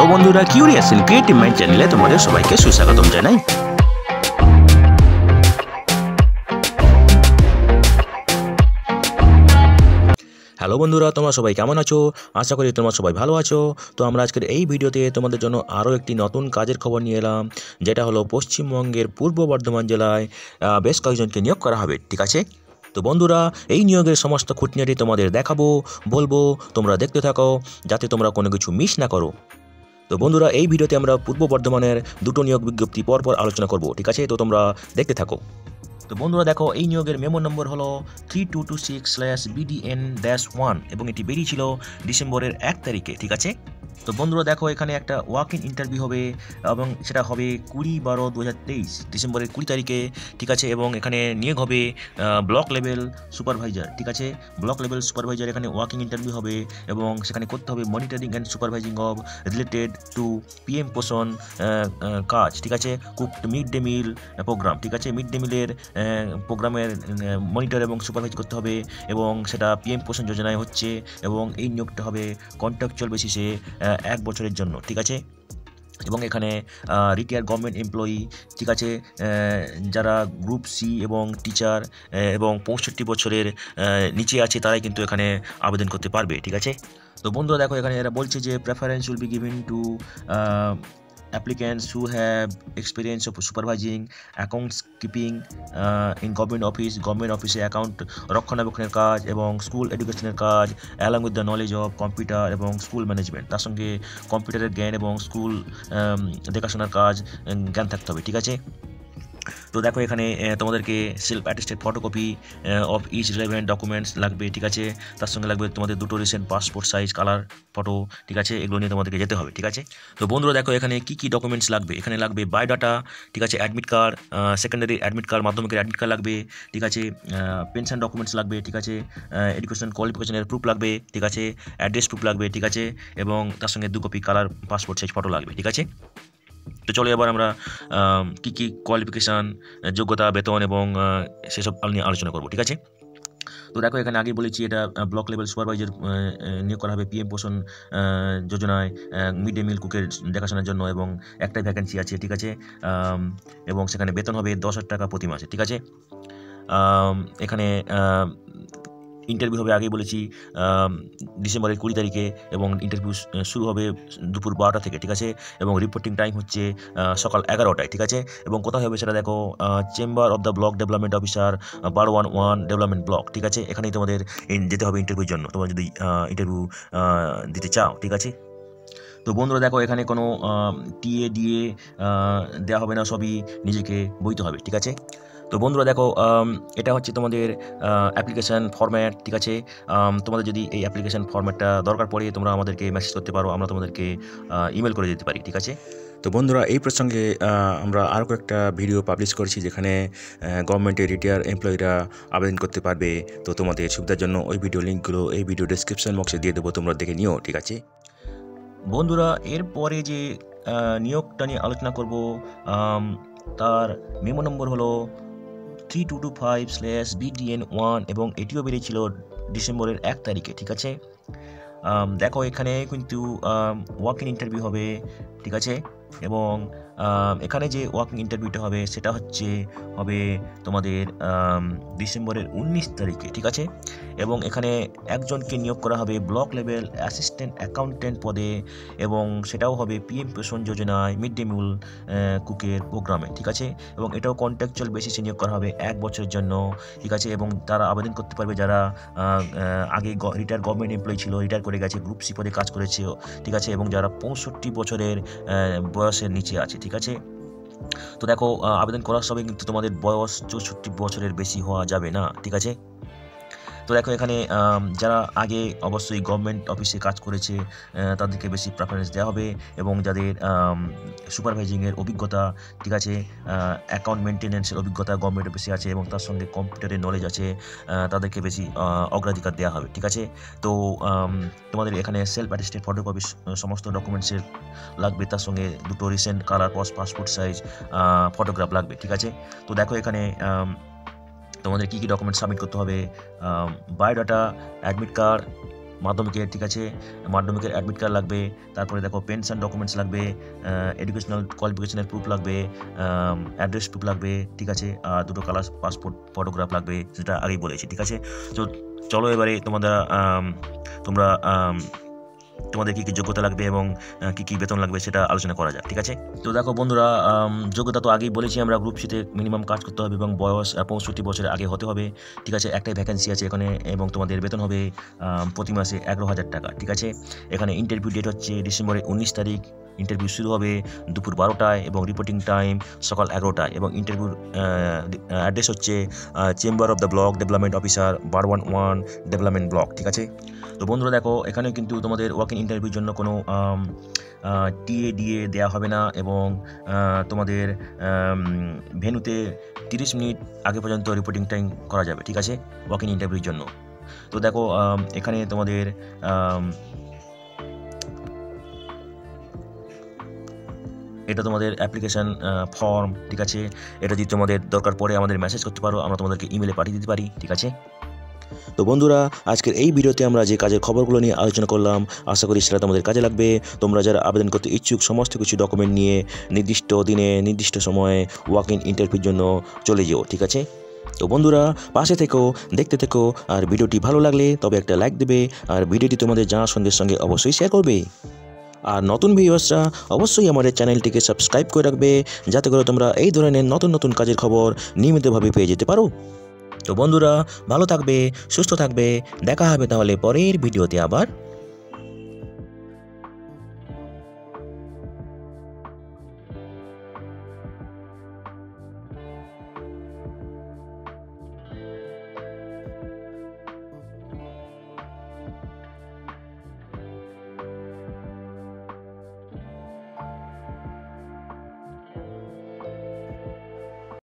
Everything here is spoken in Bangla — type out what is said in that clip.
হ্যালো বন্ধুরা, কিউরিয়াস এন্ড ক্রিয়েটিভ মাইন্ড চ্যানেলে তোমাদের সবাইকে সুস্বাগতম জানাই। হ্যালো বন্ধুরা, তোমরা সবাই কেমন আছো? আশা করি তোমরা সবাই ভালো আছো। তো আমরা আজকের এই ভিডিওতে তোমাদের জন্য আরও একটি নতুন কাজের খবর নিয়ে এলাম, যেটা হলো পশ্চিমবঙ্গের পূর্ব বর্ধমান জেলায় বেশ কয়েকজনকে নিয়োগ করা হবে। ঠিক আছে, তো বন্ধুরা এই নিয়োগের সমস্ত খুঁটিনাটি তোমাদের দেখাবো, বলবো, তোমরা দেখতে থাকো যাতে তোমরা কোনো কিছু মিস না করো। তো বন্ধুরা এই ভিডিওতে আমরা পূর্ব বর্ধমানের দুটো নিয়োগ বিজ্ঞপ্তি পরপর আলোচনা করব। ঠিক আছে, তো তোমরা দেখতে থাকো। তো বন্ধুরা দেখো, এই নিয়োগের মেমো নম্বর হলো 3226/BDN-1 এবং এটি বেরিয়েছিল ডিসেম্বরের 1 তারিখে। ঠিক আছে, তো বন্ধুরা দেখো, এখানে একটা ওয়াক ইন ইন্টারভিউ হবে এবং সেটা হবে 20/12/2023 ডিসেম্বরের 20 তারিখে। ঠিক আছে, এবং এখানে নিয়োগ হবে ব্লক লেভেল সুপারভাইজার। ঠিক আছে, ব্লক লেভেল সুপারভাইজার এখানে ওয়াক ইন ইন্টারভিউ হবে এবং সেখানে করতে হবে monitoring and supervising of related to PM Poshan কাজ। ঠিক আছে, cooked mid day meal programme. ঠিক আছে, মিড ডে মিলের প্রোগ্রামের মনিটর এবং সুপারভাইজ করতে হবে এবং সেটা পিএম পোষণ যোজনায় হচ্ছে এবং এই নিয়োগটা হবে কন্ট্রাকচুয়াল বেসিসে 1 বছরের জন্য। ঠিক আছে, এবং এখানে রিটায়ার্ড গভর্নমেন্ট এমপ্লয়ি, ঠিক আছে, যারা গ্রুপ সি এবং টিচার এবং 65 বছরের নিচে আছে তারাই কিন্তু এখানে আবেদন করতে পারবে। ঠিক আছে, তো বন্ধুরা দেখো, এখানে এরা বলছে যে preference will be given to applicants who have experience of supervising accounts keeping in government অফিসে অ্যাকাউন্ট রক্ষণাবেক্ষণের কাজ এবং স্কুল এডুকেশনের কাজ along with the knowledge of computer এবং স্কুল ম্যানেজমেন্ট। তার সঙ্গে কম্পিউটারের জ্ঞান এবং স্কুল দেখাশোনার কাজ জ্ঞান থাকতে হবে। ঠিক আছে, তো দেখো এখানে তোমাদেরকে self attested photocopy of each relevant documents লাগবে। ঠিক আছে, তার সঙ্গে লাগবে তোমাদের দুটো recent passport size colour photo. ঠিক আছে, এগুলো নিয়ে তোমাদেরকে যেতে হবে। ঠিক আছে, তো বন্ধুরা দেখো এখানে কী ডকুমেন্টস লাগবে। এখানে লাগবে বায়োডাটা, ঠিক আছে, admit card, secondary admit card, মাধ্যমিকের অ্যাডমিট কার্ড লাগবে। ঠিক আছে, পেনশন ডকুমেন্টস লাগবে। ঠিক আছে, এডুকেশন কোয়ালিফিকেশনের প্রুফ লাগবে। ঠিক আছে, অ্যাড্রেস প্রুফ লাগবে। ঠিক আছে, এবং তার সঙ্গে 2 copy colour passport size photo লাগবে। ঠিক আছে, তো চলো এবার আমরা কী কোয়ালিফিকেশান, যোগ্যতা, বেতন এবং সেসব নিয়ে আলোচনা করব। ঠিক আছে, তো দেখো এখানে আগে বলেছি এটা ব্লক লেভেল সুপারভাইজার নিয়োগ করা হবে পিএম পোষণ যোজনায় মিড ডে মিল কুকের দেখাশোনার জন্য এবং একটাই ভ্যাকেন্সি আছে। ঠিক আছে, এবং সেখানে বেতন হবে 10,000 টাকা প্রতি মাসে। ঠিক আছে, এখানে ইন্টারভিউ হবে আগেই বলেছি ডিসেম্বরের 20 তারিখে এবং ইন্টারভিউ শুরু হবে দুপুর 12টা থেকে। ঠিক আছে, এবং রিপোর্টিং টাইম হচ্ছে সকাল 11টায়। ঠিক আছে, এবং কোথায় হবে সেটা দেখো, chamber of the block development officer 1211 development block. ঠিক আছে, এখানেই তোমাদের যেতে হবে ইন্টারভিউর জন্য, তোমরা যদি ইন্টারভিউ দিতে চাও। ঠিক আছে, তো বন্ধুরা দেখো এখানে কোনো টিএ ডিএ দেওয়া হবে না, সবই নিজেকে বইতে হবে। ঠিক আছে, তো বন্ধুরা দেখো এটা হচ্ছে তোমাদের অ্যাপ্লিকেশান ফরম্যাট। ঠিক আছে, তোমাদের যদি এই অ্যাপ্লিকেশান ফরম্যাটটা দরকার পড়ে তোমরা আমাদেরকে মেসেজ করতে পারো, আমরা তোমাদেরকে ইমেল করে দিতে পারি। ঠিক আছে, তো বন্ধুরা এই প্রসঙ্গে আমরা আরও কয়েকটা ভিডিও পাবলিশ করেছি যেখানে গভর্নমেন্টের রিটায়ার এমপ্লয়িরা আবেদন করতে পারবে। তো তোমাদের সুবিধার জন্য ওই ভিডিও লিঙ্কগুলো এই ভিডিও ডেসক্রিপশন বক্সে দিয়ে দেবো, তোমরা দেখে নিও। ঠিক আছে, বন্ধুরা এরপরে যে নিয়োগটা নিয়ে আলোচনা করব তার মেমো নম্বর হলো 3225/BDN-1 এবং এটিও বেরিয়েছিল ডিসেম্বরের 1 তারিখে। ঠিক আছে, দেখো এখানে কিন্তু ওয়াক ইন ইন্টারভিউ হবে। ঠিক আছে, এবং এখানে যে ওয়াকিং ইন্টারভিউটা হবে সেটা হবে তোমাদের ডিসেম্বরের 19 তারিখে। ঠিক আছে, এবং এখানে একজনকে নিয়োগ করা হবে ব্লক লেভেল অ্যাসিস্ট্যান্ট অ্যাকাউন্ট্যান্ট পদে এবং সেটাও হবে পিএম পোষণ যোজনায় মিড ডে মিল কুকের প্রোগ্রামে। ঠিক আছে, এবং এটাও কন্ট্রাকচুয়াল বেসিসে নিয়োগ করা হবে 1 বছরের জন্য। ঠিক আছে, এবং তারা আবেদন করতে পারবে যারা আগে রিটায়ার গভর্নমেন্ট এমপ্লয়ি ছিল, রিটায়ার করে গেছে, গ্রুপ সি পদে কাজ করেছে। ঠিক আছে, এবং যারা 65 বছরের বয়সের নিচে আছে। ঠিক আছে, তো দেখো আবেদন করার সময় কিন্তু তোমাদের বয়স 64 বছরের বেশি হওয়া যাবে না। ঠিক আছে, তো দেখো এখানে যারা আগে অবশ্যই গভর্নমেন্ট অফিসে কাজ করেছে তাদেরকে বেশি প্রেফারেন্স দেওয়া হবে এবং যাদের সুপারভাইজিংয়ের অভিজ্ঞতা, ঠিক আছে, অ্যাকাউন্ট মেনটেন্যান্সের অভিজ্ঞতা গভর্নমেন্ট অফিসে আছে এবং তার সঙ্গে কম্পিউটারের নলেজ আছে, তাদেরকে বেশি অগ্রাধিকার দেওয়া হবে। ঠিক আছে, তো তোমাদের এখানে সেলফ অ্যাটেস্টেড ফটোকপি সমস্ত ডকুমেন্টসের লাগবে, তার সঙ্গে দুটো recent colour passport size photograph লাগবে। ঠিক আছে, তো দেখো এখানে তোমাদের কী ডকুমেন্ট সাবমিট করতে হবে, বায়োডাটা, অ্যাডমিট কার্ড, মাধ্যমিকের, ঠিক আছে। মাধ্যমিকের অ্যাডমিট কার্ড লাগবে, তারপরে দেখো পেনশন ডকুমেন্টস লাগবে, এডুকেশনাল কোয়ালিফিকেশনের প্রুফ লাগবে, অ্যাড্রেস প্রুফ লাগবে, ঠিক আছে। আর দুটো কালার পাসপোর্ট ফটোগ্রাফ লাগবে, সেটা আগেই বলেছি, ঠিক আছে। তো চলো এবারে তোমরা তোমাদের কী কী যোগ্যতা লাগবে এবং কী কী বেতন লাগবে সেটা আলোচনা করা যাক, ঠিক আছে। তো দেখো বন্ধুরা, যোগ্যতা তো আগেই বলেছি আমরা, গ্রুপ সিতে মিনিমাম কাজ করতে হবে এবং বয়স 65 বছরের আগে হতে হবে, ঠিক আছে। একটাই ভ্যাকেন্সি আছে এখানে এবং তোমাদের বেতন হবে প্রতি মাসে 11,000 টাকা, ঠিক আছে। এখানে ইন্টারভিউ ডেট হচ্ছে ডিসেম্বরের 19 তারিখ। ইন্টারভিউ শুরু হবে দুপুর 12টায় এবং রিপোর্টিং টাইম সকাল 11টায় এবং ইন্টারভিউর অ্যাড্রেস হচ্ছে chamber of the block development officer 111 development block, ঠিক আছে। তো বন্ধুরা দেখো, এখানে কিন্তু তোমাদের ওয়াক ইন ইন্টারভিউর জন্য কোনো টিএ দেওয়া হবে না এবং তোমাদের ভেন্যুতে 30 মিনিট আগে পর্যন্ত রিপোর্টিং টাইম করা যাবে, ঠিক আছে, ওয়াক ইন ইন্টারভিউর জন্য। তো দেখো এখানে তোমাদের এটা তোমাদের অ্যাপ্লিকেশান ফর্ম, ঠিক আছে। এটা যদি তোমাদের দরকার পড়ে আমাদের মেসেজ করতে পারো, আমরা তোমাদেরকে ইমেলে পাঠিয়ে দিতে পারি, ঠিক আছে। তো বন্ধুরা, আজকের এই ভিডিওতে আমরা যে কাজের খবরগুলো নিয়ে আলোচনা করলাম, আশা করি সেটা তোমাদের কাজে লাগবে। তোমরা যারা আবেদন করতে ইচ্ছুক সমস্ত কিছু ডকুমেন্ট নিয়ে নির্দিষ্ট দিনে নির্দিষ্ট সময়ে ওয়াক ইন ইন্টারভিউর জন্য চলে যেও, ঠিক আছে। তো বন্ধুরা, পাশে থেকো, দেখতে থেকো, আর ভিডিওটি ভালো লাগলে তবে একটা লাইক দেবে আর ভিডিওটি তোমাদের জানার সঙ্গে সঙ্গে অবশ্যই শেয়ার করবে। আর নতুন ভিউয়ার্সরা অবশ্যই আমাদের চ্যানেলটিকে সাবস্ক্রাইব করে রাখবে, যাতে করে তোমরা এই ধরনের নতুন নতুন কাজের খবর নিয়মিতভাবে পেয়ে যেতে পারো। তো বন্ধুরা, ভালো থাকবে, সুস্থ থাকবে, দেখা হবে তাহলে পরের ভিডিওতে আবার।